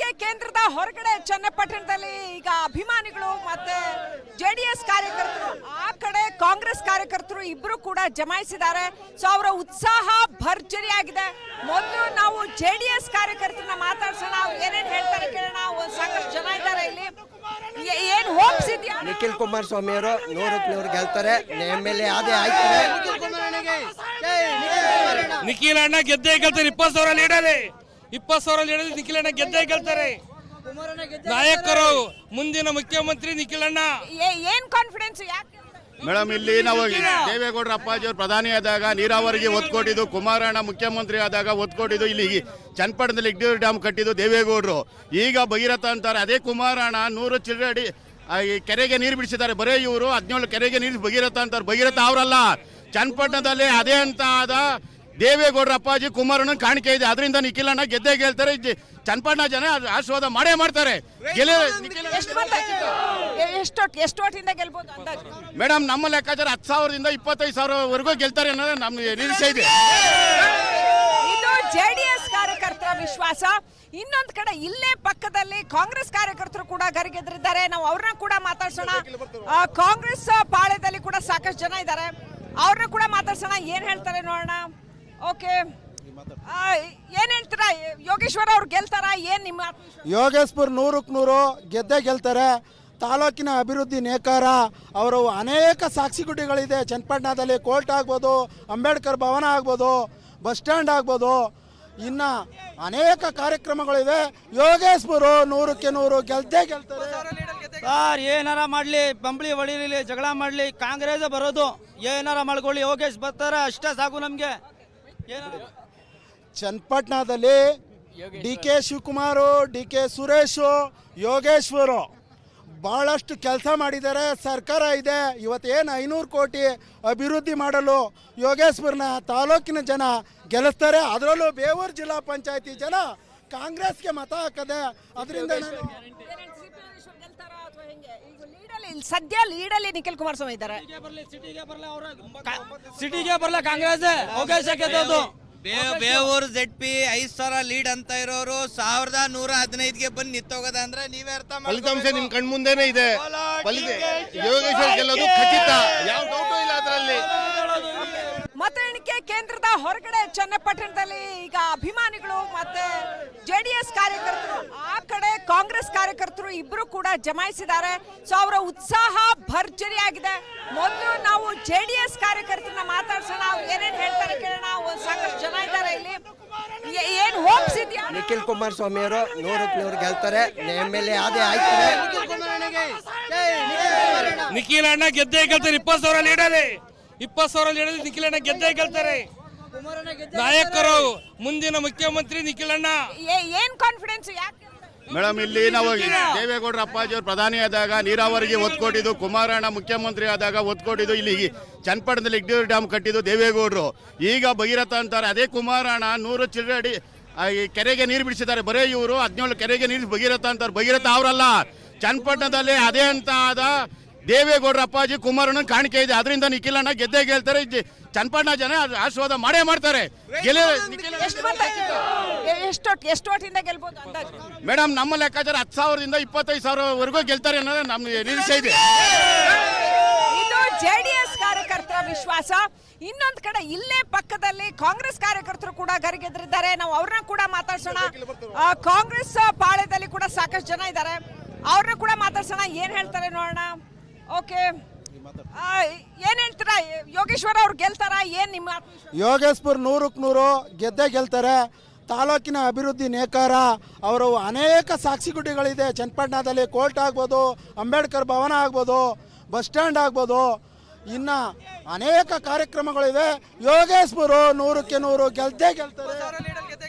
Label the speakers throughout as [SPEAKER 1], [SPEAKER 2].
[SPEAKER 1] ಎಣಿಕೆ ಕೇಂದ್ರದ ಹೊರಗಡೆ ಚನ್ನಪಟ್ಟಣದಲ್ಲಿ ಈಗ ಅಭಿಮಾನಿಗಳು ಮತ್ತೆ ಜೆಡಿಎಸ್ ಕಾರ್ಯಕರ್ತರು ಆ ಕಡೆ ಕಾಂಗ್ರೆಸ್ ಕಾರ್ಯಕರ್ತರು ಇಬ್ರು ಕೂಡ ಜಮಾಯಿಸಿದ್ದಾರೆ. ಸೊ ಅವರ ಉತ್ಸಾಹ ಭರ್ಜರಿಯಾಗಿದೆ. ಮೊದಲು ನಾವು ಜೆಡಿಎಸ್ ಕಾರ್ಯಕರ್ತರನ್ನ ಮಾತಾಡ್ಸೋಣ, ಅವ್ರು ಏನೇನ್ ಹೇಳ್ತಾರೆ ಕೇಳೋಣ. ಸಾಕಷ್ಟು ಜನ ಇದ್ದಾರೆ ಇಲ್ಲಿ. ಏನ್ ಹೋಪ್ಸ್ ಇದೆಯಾ?
[SPEAKER 2] ನಿಖಿಲ್ ಕುಮಾರಸ್ವಾಮಿ ಅವರು 100ಕ್ಕೆ 100 ಗೆಲ್ತಾರೆ. MLA ಅದೇ ಆಯ್ತಾರೆ.
[SPEAKER 3] ನಿಖಿಲ್ ಅಣ್ಣ ಗೆದ್ದೇ ಗೆಲ್ತಾರೆ. 20,000 ಲೀಡಲ್ಲಿ 20,000 ಲೀಡಲ್ಲಿ ನಿಖಿಲ್ ಅಣ್ಣ ಗೆದ್ದೇ ಗೆಲ್ತಾರೆ. ನಾಯಕರು ಮುಂದಿನ ಮುಖ್ಯಮಂತ್ರಿ ನಿಖಿಲ್ ಅಣ್ಣ.
[SPEAKER 1] ಏನ್ ಕಾನ್ಫಿಡೆನ್ಸ್? ಯಾಕೆ
[SPEAKER 4] ಮೇಡಮ್, ಇಲ್ಲಿ ನಾವು ದೇವೇಗೌಡರ ಅಪ್ಪಾಜಿ ಅವರು ಪ್ರಧಾನಿ ಆದಾಗ ನೀರಾವರಿಗೆ ಒತ್ತು ಕೊಟ್ಟಿದ್ದು, ಕುಮಾರಣ್ಣ ಮುಖ್ಯಮಂತ್ರಿ ಆದಾಗ ಒತ್ತು ಕೊಟ್ಟಿದ್ದು, ಇಲ್ಲಿ ಚನ್ನಪಟ್ಟಣದಲ್ಲಿ ಇಗ್ಡೂರು ಡ್ಯಾಮ್ ಕಟ್ಟಿದ್ದು ದೇವೇಗೌಡರು. ಈಗ ಭಗೀರಥ ಅಂತಾರೆ, ಅದೇ ಕುಮಾರಣ್ಣ 100 ಚಿಲ್ಲರೆ ಅಡಿ ಕೆರೆಗೆ ನೀರು ಬಿಡಿಸಿದ್ದಾರೆ. ಬರೇ ಇವರು 17 ಕೆರೆಗೆ ನೀರು ಭಗೀರಥ ಅಂತಾರೆ. ಭಗೀರಥ ಅವರಲ್ಲ, ಚನ್ನಪಟ್ಟಣದಲ್ಲಿ ಅದೇ ಅಂತ ಆದ ದೇವೇಗೌಡರ ಅಪ್ಪಾಜಿ ಕುಮಾರಣ್ಣ ಕಾಣಿಕೆ ಇದೆ. ಅದರಿಂದ ನಿಖಿಲ್ ಅಣ್ಣ ಗೆದ್ದೇ ಗೆಲ್ತಾರೆ. ಚನ್ನಪಟ್ಟಣ ಜನ ಆಶೀರ್ವಾದ ಮಾಡೇ ಮಾಡ್ತಾರೆ.
[SPEAKER 1] ಎಷ್ಟು ಓಟಿಂದ ಗೆಲ್ಬಹುದು ಅಂದಾಜು?
[SPEAKER 4] ಮೇಡಮ್, ನಮ್ಮ ಲೆಕ್ಕಾಚಾರ 10,000ದಿಂದ 25,000ವರೆಗೂ ಗೆಲ್ತಾರೆ ಅನ್ನೋದು ನಮ್ಮ ನಿರೀಕ್ಷೆ ಇದೆ.
[SPEAKER 1] ಇದು ಜೆಡಿಎಸ್ ಕಾರ್ಯಕರ್ತರ ವಿಶ್ವಾಸ. ಇನ್ನೊಂದು ಕಡೆ ಇಲ್ಲೇ ಪಕ್ಕದಲ್ಲಿ ಕಾಂಗ್ರೆಸ್ ಕಾರ್ಯಕರ್ತರು ಕೂಡ ಗರಿಗೆದ್ರಿದ್ದಾರೆ. ನಾವು ಅವ್ರನ್ನ ಕೂಡ ಮಾತಾಡ್ಸೋಣ. ಕಾಂಗ್ರೆಸ್ ಪಾಳ್ಯದಲ್ಲಿ ಕೂಡ ಸಾಕಷ್ಟು ಜನ ಇದ್ದಾರೆ, ಅವ್ರನ್ನ ಕೂಡ ಮಾತಾಡ್ಸೋಣ. ಏನ್ ಹೇಳ್ತಾರೆ ನೋಡೋಣ. ಓಕೆ, ಏನ್ ಹೇಳ್ತೀರಾ? ಯೋಗೇಶ್ವರ ಅವ್ರು ಗೆಲ್ತಾರ? ಏನ್ ನಿಮ್ಮ
[SPEAKER 5] ಯೋಗೇಶ್ವರ್ 100ಕ್ಕೆ 100 ಗೆದ್ದೇ ಗೆಲ್ತಾರೆ. ತಾಲೂಕಿನ ಅಭಿವೃದ್ಧಿ ನೇಕಾರ ಅವರು. ಅನೇಕ ಸಾಕ್ಷಿಗುಡ್ಡಿಗಳಿದೆ ಚನ್ನಪಟ್ಟಣದಲ್ಲಿ. ಕೋರ್ಟ್ ಆಗ್ಬೋದು, ಅಂಬೇಡ್ಕರ್ ಭವನ ಆಗ್ಬೋದು, ಬಸ್ ಸ್ಟ್ಯಾಂಡ್ ಆಗ್ಬೋದು, ಇನ್ನು ಅನೇಕ ಕಾರ್ಯಕ್ರಮಗಳಿವೆ. ಯೋಗೇಶ್ವರು 100ಕ್ಕೆ 100 ಗೆದ್ದೇ ಗೆಲ್ತಾರೆ.
[SPEAKER 6] ಸರ್, ಏನಾರ ಮಾಡಲಿ, ಬಂಬಳಿ ಹೊಡಿಲಿ, ಜಗಳ ಮಾಡಲಿ, ಕಾಂಗ್ರೆಸ್ ಬರೋದು. ಏನಾರ ಮಾಡ್ಕೊಳ್ಳಿ, ಯೋಗೇಶ್ ಬರ್ತಾರೆ ಅಷ್ಟೇ ಸಾಕು ನಮಗೆ.
[SPEAKER 5] ಚನ್ನಪಟ್ಟಣದಲ್ಲಿ DK ಶಿವಕುಮಾರ್, DK ಸುರೇಶ್, ಯೋಗೇಶ್ವರು ಭಾಳಷ್ಟು ಕೆಲಸ ಮಾಡಿದ್ದಾರೆ. ಸರ್ಕಾರ ಇದೆ. ಇವತ್ತೇನು 500 ಕೋಟಿ ಅಭಿವೃದ್ಧಿ ಮಾಡಲು ಯೋಗೇಶ್ವರನ ತಾಲೂಕಿನ ಜನ ಗೆಲ್ಲಿಸ್ತಾರೆ. ಅದರಲ್ಲೂ ಬೇವೂರು ಜಿಲ್ಲಾ ಪಂಚಾಯತಿ ಜನ ಕಾಂಗ್ರೆಸ್ಗೆ ಮತ ಹಾಕದೆ. ಅದರಿಂದ
[SPEAKER 1] ಸದ್ಯ ಲೀಡಲ್ಲಿ ನಿಖಿಲ್ ಕುಮಾರಸ್ವಾಮಿ ಇದ್ದಾರೆ.
[SPEAKER 6] ಸಿಟಿಗೆ ಬರಲ್ಲ ಕಾಂಗ್ರೆಸ್, ಯೋಗೇಶ್ ಗೆದ್ದೋದು.
[SPEAKER 7] ಬೇವೂರು ZP 5,000 ಲೀಡ್ ಅಂತ ಇರೋರು 1,115ಗೆ ಬಂದು ನಿಂತೋಗದ ಅಂದ್ರೆ ನೀವೇ ಅರ್ಥ ಮಾಡಿ.
[SPEAKER 4] ಫಲಿತಾಂಶ ನಿಮ್ ಕಣ್ ಮುಂದೆನೆ ಇದೆ. ಯೋಗೇಶ್ವರ್ ಗೆಲ್ಲೋದು ಖಚಿತ, ಯಾವ ಡೌಟು ಇಲ್ಲ ಅದರಲ್ಲಿ.
[SPEAKER 1] ಮತ ಎಣಿಕೆ ಕೇಂದ್ರದ ಹೊರಗಡೆ ಚನ್ನಪಟ್ಟಣದಲ್ಲಿ ಈಗ ಅಭಿಮಾನಿಗಳು ಮತ್ತೆ ಜೆಡಿಎಸ್ ಕಾರ್ಯಕರ್ತರು ಆ ಕಡೆ ಕಾಂಗ್ರೆಸ್ ಕಾರ್ಯಕರ್ತರು ಇಬ್ರು ಕೂಡ ಜಮಾಯಿಸಿದ್ದಾರೆ. ಸೊ ಅವರ ಉತ್ಸಾಹ ಭರ್ಜರಿಯಾಗಿದೆ. ಮೊದಲು ನಾವು ಜೆಡಿಎಸ್ ಕಾರ್ಯಕರ್ತರನ್ನ ಮಾತಾಡ್ಸೋಣ, ಅವ್ರು ಏನೇನ್ ಹೇಳ್ತಾರೆ ಕೇಳೋಣ. ಸಾಕಷ್ಟು ಜನ ಇದ್ದಾರೆ ಇಲ್ಲಿ. ಏನ್ ಹೋಪ್ಸ್ ಇದೆಯಾ?
[SPEAKER 2] ನಿಖಿಲ್ ಕುಮಾರಸ್ವಾಮಿ ಅವರು 100ಕ್ಕೆ 100 ಗೆಲ್ತಾರೆ. MLA ಅದೇ ಆಯ್ತಾರೆ.
[SPEAKER 3] ನಿಖಿಲ್ ಅಣ್ಣ ಗೆದ್ದೇ ಗೆಲ್ತಾರೆ. 20,000 ಲೀಡಲ್ಲಿ 20,000 ಲೀಡಲ್ಲಿ ನಿಖಿಲ್ ಅಣ್ಣ ಗೆದ್ದೇ ಗೆಲ್ತಾರೆ. ನಾಯಕರು ಮುಂದಿನ ಮುಖ್ಯಮಂತ್ರಿ ನಿಖಿಲ್ ಅಣ್ಣ.
[SPEAKER 1] ಏನ್ ಕಾನ್ಫಿಡೆನ್ಸ್? ಯಾಕೆ
[SPEAKER 4] ಮೇಡಮ್, ಇಲ್ಲಿ ನಾವು ದೇವೇಗೌಡರ ಅಪ್ಪಾಜಿ ಅವರು ಪ್ರಧಾನಿ ಆದಾಗ ನೀರಾವರಿಗೆ ಒತ್ತು ಕೊಟ್ಟಿದ್ದು, ಕುಮಾರಣ್ಣ ಮುಖ್ಯಮಂತ್ರಿ ಆದಾಗ ಒತ್ತು ಕೊಟ್ಟಿದ್ದು, ಇಲ್ಲಿ ಚನ್ನಪಟ್ಟಣದಲ್ಲಿ ಇಗ್ಡೂರು ಡ್ಯಾಮ್ ಕಟ್ಟಿದ್ದು ದೇವೇಗೌಡರು. ಈಗ ಭಗೀರಥ ಅಂತಾರೆ, ಅದೇ ಕುಮಾರಣ್ಣ 100 ಚಿಲ್ಲರೆ ಅಡಿ ಕೆರೆಗೆ ನೀರು ಬಿಡಿಸಿದ್ದಾರೆ. ಬರೇ ಇವರು 17 ಕೆರೆಗೆ ನೀರು ಭಗೀರಥ ಅಂತಾರೆ. ಭಗೀರಥ ಅವರಲ್ಲ, ಚನ್ನಪಟ್ಟಣದಲ್ಲಿ ಅದೇ ಅಂತ ಆದ ದೇವೇಗೌಡರ ಅಪ್ಪಾಜಿ ಕುಮಾರಣ್ಣ ಕಾಣಿಕೆ ಇದೆ. ಅದರಿಂದ ನಿಖಿಲ್ ಅಣ್ಣ ಗೆದ್ದೇ ಗೆಲ್ತಾರೆ. ಚನ್ನಪಟ್ಟಣ ಜನ ಆಶೀರ್ವಾದ ಮಾಡೇ ಮಾಡ್ತಾರೆ.
[SPEAKER 1] ಎಷ್ಟು ಓಟಿಂದ ಗೆಲ್ಬಹುದು ಅಂದಾಜು?
[SPEAKER 4] ಮೇಡಮ್, ನಮ್ಮ ಲೆಕ್ಕಾಚಾರ 10,000ದಿಂದ 25,000ವರೆಗೂ ಗೆಲ್ತಾರೆ ಅನ್ನೋದು ನಮ್ಮ ನಿರೀಕ್ಷೆ ಇದೆ.
[SPEAKER 1] ಇದು ಜೆಡಿಎಸ್ ಕಾರ್ಯಕರ್ತರ ವಿಶ್ವಾಸ. ಇನ್ನೊಂದು ಕಡೆ ಇಲ್ಲೇ ಪಕ್ಕದಲ್ಲಿ ಕಾಂಗ್ರೆಸ್ ಕಾರ್ಯಕರ್ತರು ಕೂಡ ಗರಿಗೆದ್ರಿದ್ದಾರೆ. ನಾವು ಅವ್ರನ್ನ ಕೂಡ ಮಾತಾಡ್ಸೋಣ. ಕಾಂಗ್ರೆಸ್ ಪಾಳ್ಯದಲ್ಲಿ ಕೂಡ ಸಾಕಷ್ಟು ಜನ ಇದ್ದಾರೆ, ಅವ್ರನ್ನ ಕೂಡ ಮಾತಾಡ್ಸೋಣ. ಏನ್ ಹೇಳ್ತಾರೆ ನೋಡೋಣ. ಓಕೆ, ಏನ್ ಹೇಳ್ತೀರಾ? ಯೋಗೇಶ್ವರ ಅವ್ರು ಗೆಲ್ತಾರ? ಏನ್ ನಿಮ್ಮ
[SPEAKER 5] ಯೋಗೇಶ್ವರ್ 100ಕ್ಕೆ 100 ಗೆದ್ದೇ ಗೆಲ್ತಾರೆ. ತಾಲೂಕಿನ ಅಭಿವೃದ್ಧಿ ನೇಕಾರ ಅವರು. ಅನೇಕ ಸಾಕ್ಷಿಗುಡ್ಡಿಗಳಿದೆ ಚನ್ನಪಟ್ಟಣದಲ್ಲಿ. ಕೋರ್ಟ್ ಆಗ್ಬೋದು, ಅಂಬೇಡ್ಕರ್ ಭವನ ಆಗ್ಬೋದು, ಬಸ್ ಸ್ಟ್ಯಾಂಡ್ ಆಗ್ಬೋದು, ಇನ್ನು ಅನೇಕ ಕಾರ್ಯಕ್ರಮಗಳಿವೆ. ಯೋಗೇಶ್ವರು 100ಕ್ಕೆ 100 ಗೆದ್ದೇ ಗೆಲ್ತಾರೆ.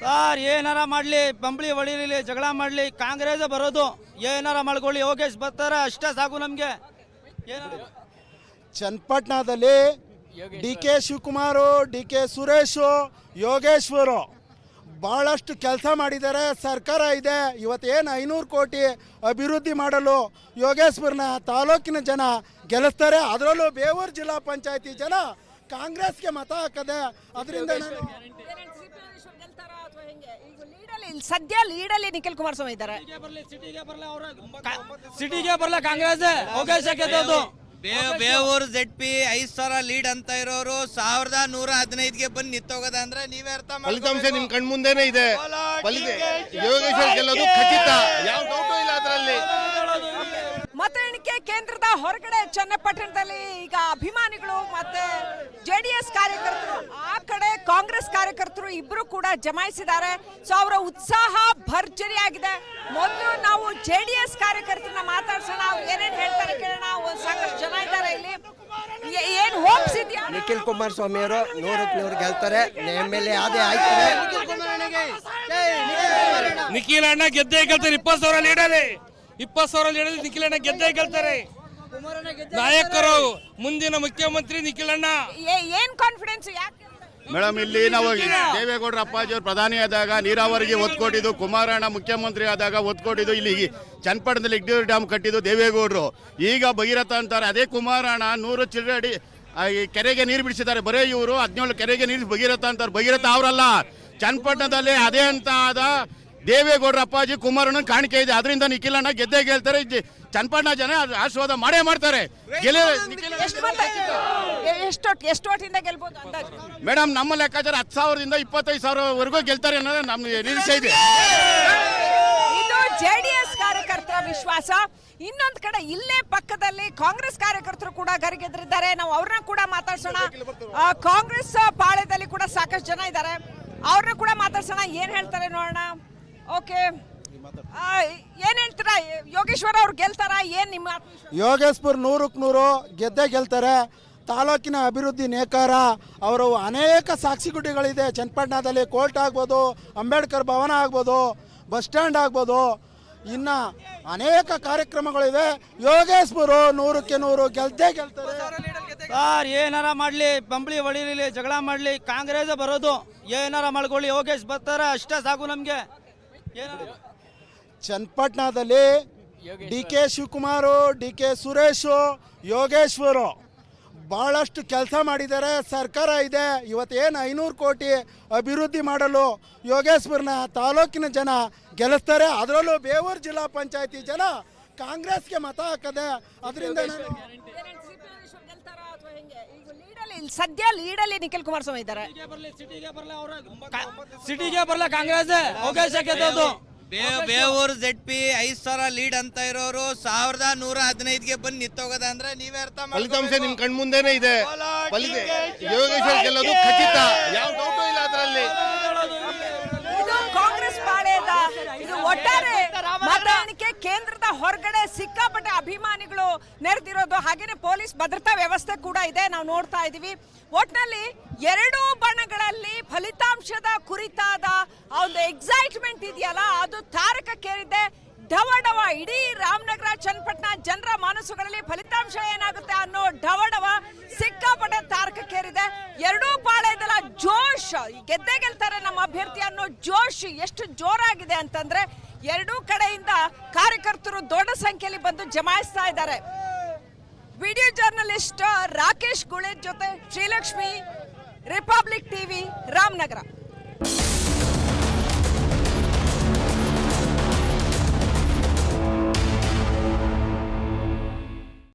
[SPEAKER 6] ಸರ್, ಏನಾರ ಮಾಡಲಿ, ಬಂಬಳಿ ಹೊಡಿಲಿ, ಜಗಳ ಮಾಡಲಿ, ಕಾಂಗ್ರೆಸ್ ಬರೋದು. ಏನಾರ ಮಾಡ್ಕೊಳ್ಳಿ, ಯೋಗೇಶ್ ಬರ್ತಾರೆ ಅಷ್ಟೇ ಸಾಕು ನಮಗೆ.
[SPEAKER 5] ಚನ್ನಪಟ್ಟಣದಲ್ಲಿ DK ಶಿವಕುಮಾರ್, DK ಸುರೇಶ್, ಯೋಗೇಶ್ವರು ಭಾಳಷ್ಟು ಕೆಲಸ ಮಾಡಿದ್ದಾರೆ. ಸರ್ಕಾರ ಇದೆ. ಇವತ್ತೇನು 500 ಕೋಟಿ ಅಭಿವೃದ್ಧಿ ಮಾಡಲು ಯೋಗೇಶ್ವರನ ತಾಲೂಕಿನ ಜನ ಗೆಲ್ಲಿಸ್ತಾರೆ. ಅದರಲ್ಲೂ ಬೇವೂರು ಜಿಲ್ಲಾ ಪಂಚಾಯತಿ ಜನ ಕಾಂಗ್ರೆಸ್ಗೆ ಮತ ಹಾಕದೆ. ಅದರಿಂದ
[SPEAKER 1] ಇಲ್ಲಿ ಸದ್ಯ ಲೀಡಲ್ಲಿ ನಿಖಿಲ್ ಕುಮಾರಸ್ವಾಮಿ ಇದ್ದಾರೆ.
[SPEAKER 6] ಸಿಟಿಗೆ ಬರಲ್ಲ ಕಾಂಗ್ರೆಸ್ ಯೋಗೇಶ್ ಗೆದ್ದದ್ದು.
[SPEAKER 7] ಬೇವೂರು ZP 5,000 ಲೀಡ್ ಅಂತ ಇರೋರು 1115ಗೆ ಬಂದು ನಿಂತೋಗದ ಅಂದ್ರೆ ನೀವೇ ಅರ್ಥ
[SPEAKER 4] ಫಲಿತಾಂಶ ನಿಮ್ ಕಣ್ ಮುಂದೆನೆ ಇದೆ. ಯೋಗೇಶ್ವರ್ ಗೆಲ್ಲೋದು ಖಚಿತ, ಯಾವ ಡೌಟು ಇಲ್ಲ ಅದರಲ್ಲಿ.
[SPEAKER 1] ಮತ ಎಣಿಕೆ ಕೇಂದ್ರದ ಹೊರಗಡೆ ಚನ್ನಪಟ್ಟಣದಲ್ಲಿ ಈಗ ಅಭಿಮಾನಿಗಳು ಮತ್ತೆ ಜೆಡಿಎಸ್ ಕಾರ್ಯಕರ್ತರು ಆ ಕಡೆ ಕಾಂಗ್ರೆಸ್ ಕಾರ್ಯಕರ್ತರು ಇಬ್ರು ಕೂಡ ಜಮಾಯಿಸಿದ್ದಾರೆ. ಸೊ ಅವರ ಉತ್ಸಾಹ ಭರ್ಜರಿಯಾಗಿದೆ. ಮೊದಲು ನಾವು ಜೆಡಿಎಸ್ ಕಾರ್ಯಕರ್ತರನ್ನ ಮಾತಾಡ್ಸೋಣ, ಅವ್ರು ಏನೇನ್ ಹೇಳ್ತಾರೆ ಕೇಳೋಣ. ಸಾಕಷ್ಟು ಜನ ಇದ್ದಾರೆ ಇಲ್ಲಿ. ಏನ್ ಹೋಪ್ಸ್ ಇದೆಯಾ?
[SPEAKER 2] ನಿಖಿಲ್ ಕುಮಾರಸ್ವಾಮಿ ಅವರು 100% ಗೆಲ್ತಾರೆ. MLA ಅದೇ ಆಯ್ತಾರೆ.
[SPEAKER 3] ನಿಖಿಲ್ ಅಣ್ಣ ಗೆದ್ದೇ ಗೆಲ್ತಾರೆ. 20,000 ಲೀಡಲ್ಲಿ 20,000 ಲೀಡಲ್ಲಿ ನಿಖಿಲ್ ಅಣ್ಣ ಗೆದ್ದೇ ಗೆಲ್ತಾರೆ. ನಾಯಕರು ಮುಂದಿನ ಮುಖ್ಯಮಂತ್ರಿ ನಿಖಿಲ್ ಅಣ್ಣ.
[SPEAKER 1] ಏನ್ ಕಾನ್ಫಿಡೆನ್ಸ್? ಯಾಕೆ
[SPEAKER 4] ಮೇಡಮ್, ಇಲ್ಲಿ ನಾವು ದೇವೇಗೌಡರ ಅಪ್ಪಾಜಿಯವರು ಪ್ರಧಾನಿ ಆದಾಗ ನೀರಾವರಿಗೆ ಒತ್ತು ಕೊಟ್ಟಿದ್ದು, ಕುಮಾರಣ್ಣ ಮುಖ್ಯಮಂತ್ರಿ ಆದಾಗ ಒತ್ತು ಕೊಟ್ಟಿದ್ದು, ಇಲ್ಲಿ ಚನ್ನಪಟ್ಟಣದಲ್ಲಿ ಇಗ್ಡೂರು ಡ್ಯಾಮ್ ಕಟ್ಟಿದ್ದು ದೇವೇಗೌಡರು. ಈಗ ಭಗೀರಥ ಅಂತಾರೆ, ಅದೇ ಕುಮಾರಣ್ಣ 100 ಚಿಲ್ಲರೆ ಅಡಿ ಈ ಕೆರೆಗೆ ನೀರು ಬಿಡಿಸಿದ್ದಾರೆ. ಬರೀ ಇವರು 17 ಕೆರೆಗೆ ನೀರು ಭಗೀರಥ ಅಂತಾರೆ. ಭಗೀರಥ ಅವರಲ್ಲ, ಚನ್ನಪಟ್ಟಣದಲ್ಲಿ ಅದೇ ಅಂತ ಆದ ದೇವೇಗೌಡರ ಅಪ್ಪಾಜಿ ಕುಮಾರಣ್ಣ ಕಾಣಿಕೆ ಇದೆ. ಅದರಿಂದ ನಿಖಿಲ್ ಅಣ್ಣ ಗೆದ್ದೇ ಗೆಲ್ತಾರೆ. ಚನ್ನಪಟ್ಟಣ ಜನ ಆಶೀರ್ವಾದ ಮಾಡೇ ಮಾಡ್ತಾರೆ.
[SPEAKER 1] ಎಷ್ಟು ಓಟಿಂದ ಗೆಲ್ಬಹುದು ಅಂದಾಜು?
[SPEAKER 4] ಮೇಡಮ್, ನಮ್ಮ ಲೆಕ್ಕಾಚಾರ 10,000ದಿಂದ 25,000ವರೆಗೂ ಗೆಲ್ತಾರೆ ಅನ್ನೋದು ನಮ್ಮ ನಿರೀಕ್ಷೆ ಇದೆ.
[SPEAKER 1] ಇದು ಜೆಡಿಎಸ್ ಕಾರ್ಯಕರ್ತರ ವಿಶ್ವಾಸ. ಇನ್ನೊಂದು ಕಡೆ ಇಲ್ಲೇ ಪಕ್ಕದಲ್ಲಿ ಕಾಂಗ್ರೆಸ್ ಕಾರ್ಯಕರ್ತರು ಕೂಡ ಗರಿಗೆದರಿದ್ದಾರೆ. ನಾವು ಅವ್ರನ್ನ ಕೂಡ ಮಾತಾಡ್ಸೋಣ. ಕಾಂಗ್ರೆಸ್ ಪಾಳ್ಯದಲ್ಲಿ ಕೂಡ ಸಾಕಷ್ಟು ಜನ ಇದ್ದಾರೆ, ಅವ್ರನ್ನ ಕೂಡ ಮಾತಾಡ್ಸೋಣ. ಏನ್ ಹೇಳ್ತಾರೆ ನೋಡೋಣ. ಓಕೆ, ಏನ್ ಹೇಳ್ತೀರಾ? ಯೋಗೇಶ್ವರ್ ಅವ್ರು ಗೆಲ್ತಾರ? ಏನ್ ನಿಮ್ಮ
[SPEAKER 5] ಯೋಗೇಶ್ಪುರ್ 100% ಗೆದ್ದೇ ಗೆಲ್ತಾರೆ. ತಾಲೂಕಿನ ಅಭಿವೃದ್ಧಿ ನೇಕಾರ. ಅವರು ಅನೇಕ ಸಾಕ್ಷಿಗುಡ್ಡಿಗಳಿದೆ ಚನ್ನಪಟ್ಟಣದಲ್ಲಿ. ಕೋರ್ಟ್ ಆಗ್ಬೋದು, ಅಂಬೇಡ್ಕರ್ ಭವನ ಆಗ್ಬೋದು, ಬಸ್ ಸ್ಟ್ಯಾಂಡ್ ಆಗ್ಬೋದು, ಇನ್ನು ಅನೇಕ ಕಾರ್ಯಕ್ರಮಗಳಿವೆ. ಯೋಗೇಶ್ಪುರ್ 100% ಗೆದ್ದೇ ಗೆಲ್ತಾರೆ.
[SPEAKER 6] ಸರ್, ಏನಾರ ಮಾಡ್ಲಿ, ಬಂಬಳಿ ಹೊಡಿಲಿ, ಜಗಳ ಮಾಡ್ಲಿ, ಕಾಂಗ್ರೆಸ್ ಬರೋದು. ಏನಾರ ಮಾಡ್ಕೊಳ್ಳಿ, ಯೋಗೇಶ್ ಬರ್ತಾರೆ ಅಷ್ಟೇ ಸಾಕು ನಮ್ಗೆ.
[SPEAKER 5] ಚನ್ನಪಟ್ಟಣದಲ್ಲಿ DK ಶಿವಕುಮಾರ್, DK ಸುರೇಶ್, ಯೋಗೇಶ್ವರು ಭಾಳಷ್ಟು ಕೆಲಸ ಮಾಡಿದ್ದಾರೆ. ಸರ್ಕಾರ ಇದೆ. ಇವತ್ತೇನು 500 ಕೋಟಿ ಅಭಿವೃದ್ಧಿ ಮಾಡಲು ಯೋಗೇಶ್ವರನ ತಾಲೂಕಿನ ಜನ ಗೆಲ್ಲಿಸ್ತಾರೆ. ಅದರಲ್ಲೂ ಬೇವೂರು ಜಿಲ್ಲಾ ಪಂಚಾಯತಿ ಜನ ಕಾಂಗ್ರೆಸ್ಗೆ ಮತ ಹಾಕದೆ. ಅದರಿಂದ
[SPEAKER 1] ಸದ್ಯ ಲೀಡಲ್ಲಿ ನಿಖಿಲ್ ಕುಮಾರಸ್ವಾಮಿ ಇದ್ದಾರೆ.
[SPEAKER 6] ಸಿಟಿಗೆ ಬರಲ್ಲ ಕಾಂಗ್ರೆಸ್ ಯೋಗೇಶ್ ಗೆದ್ದದ್ದು.
[SPEAKER 7] ಬೇವೂರು ZP 5,000 ಲೀಡ್ ಅಂತ ಇರೋರು 1115ಗೆ ಬಂದು ನಿಂತೋಗದ ಅಂದ್ರೆ ನೀವೇ ಅರ್ಥ
[SPEAKER 4] ಫಲಿತಾಂಶ ನಿಮ್ ಕಣ್ ಮುಂದೆನೆ ಇದೆ. ಯೋಗೇಶ್ವರ್ ಗೆಲ್ಲೋದು ಖಚಿತ, ಯಾವ ಡೌಟು ಇಲ್ಲ ಅದರಲ್ಲಿ.
[SPEAKER 1] ಇದು ಕಾಂಗ್ರೆಸ್ ಪಾಳೆಯದ ಇದು ಒಟ್ಟಾರೆ ಮತ ಎಣಿಕೆ ಕೇಂದ್ರದ ಹೊರಗಡೆ ಸಿಕ್ಕಾಪಟ್ಟೆ ಅಭಿಮಾನಿಗಳು ನೆರೆದಿರೋದು. ಹಾಗೇನೆ ಪೊಲೀಸ್ ಭದ್ರತಾ ವ್ಯವಸ್ಥೆ ಕೂಡ ಇದೆ, ನಾವು ನೋಡ್ತಾ ಇದೀವಿ. ಒಟ್ನಲ್ಲಿ ಎರಡೂ ಬಣಗಳಲ್ಲಿ ಫಲಿತಾಂಶದ ಕುರಿತಾದ ಒಂದು ಎಕ್ಸೈಟ್ಮೆಂಟ್ ಇದೆಯಲ್ಲ, ಅದು ತಾರಕಕ್ಕೇರಿದೆ. ಢವಢವ ಇಡೀ ರಾಮನಗರ ಚನ್ನಪಟ್ಟಣ ಜನರ ಮನಸ್ಸುಗಳಲ್ಲಿ ಫಲಿತಾಂಶ ಏನಾಗುತ್ತೆ ಅನ್ನೋ ಢವಢವ ಸಿಕ್ಕಾಪಟ್ಟೆ ತಾರಕಕ್ಕೇರಿದೆ. ಎರಡೂ ಪಾಳ್ಯದಲ್ಲ ಜೋಶ್, ಗೆದ್ದೇ ಗೆಲ್ತಾರೆ ನಮ್ಮ ಅಭ್ಯರ್ಥಿ ಅನ್ನೋ ಜೋಶ್ ಎಷ್ಟು ಜೋರಾಗಿದೆ ಅಂತಂದ್ರೆ ಎರಡೂ ಕಡೆಯಿಂದ ಕಾರ್ಯಕರ್ತರು ದೊಡ್ಡ ಸಂಖ್ಯೆಯಲ್ಲಿ ಬಂದು ಜಮಾಯಿಸ್ತಾ ಇದ್ದಾರೆ. ವಿಡಿಯೋ ಜರ್ನಲಿಸ್ಟ್ ರಾಕೇಶ್ ಗುಳೇದ್ ಜೊತೆ ಶ್ರೀಲಕ್ಷ್ಮಿ, ರಿಪಬ್ಲಿಕ್ ಟಿವಿ, ರಾಮನಗರ.